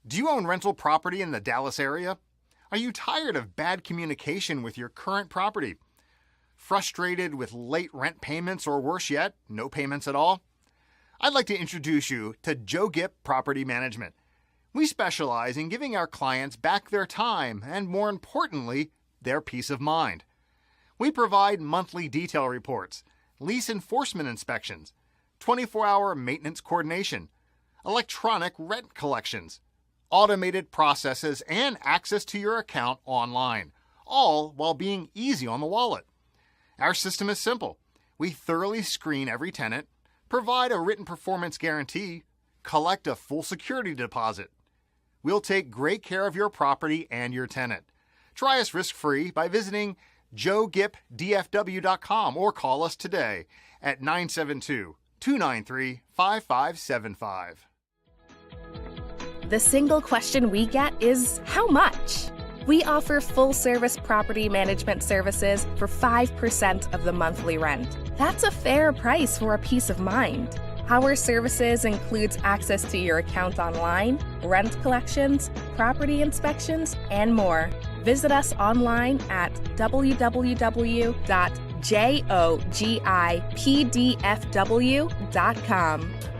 Do you own rental property in the Dallas area? Are you tired of bad communication with your current property? Frustrated with late rent payments, or worse yet, no payments at all? I'd like to introduce you to JoGip Property Management. We specialize in giving our clients back their time and, more importantly, their peace of mind. We provide monthly detail reports, lease enforcement inspections, 24-hour maintenance coordination, electronic rent collections, automated processes, and access to your account online, all while being easy on the wallet. Our system is simple. We thoroughly screen every tenant, provide a written performance guarantee, collect a full security deposit. We'll take great care of your property and your tenant. Try us risk-free by visiting jogipdfw.com or call us today at 972-293-5575. The single question we get is, how much? We offer full-service property management services for 5% of the monthly rent. That's a fair price for a peace of mind. Our services includes access to your account online, rent collections, property inspections, and more. Visit us online at www.jogipdfw.com.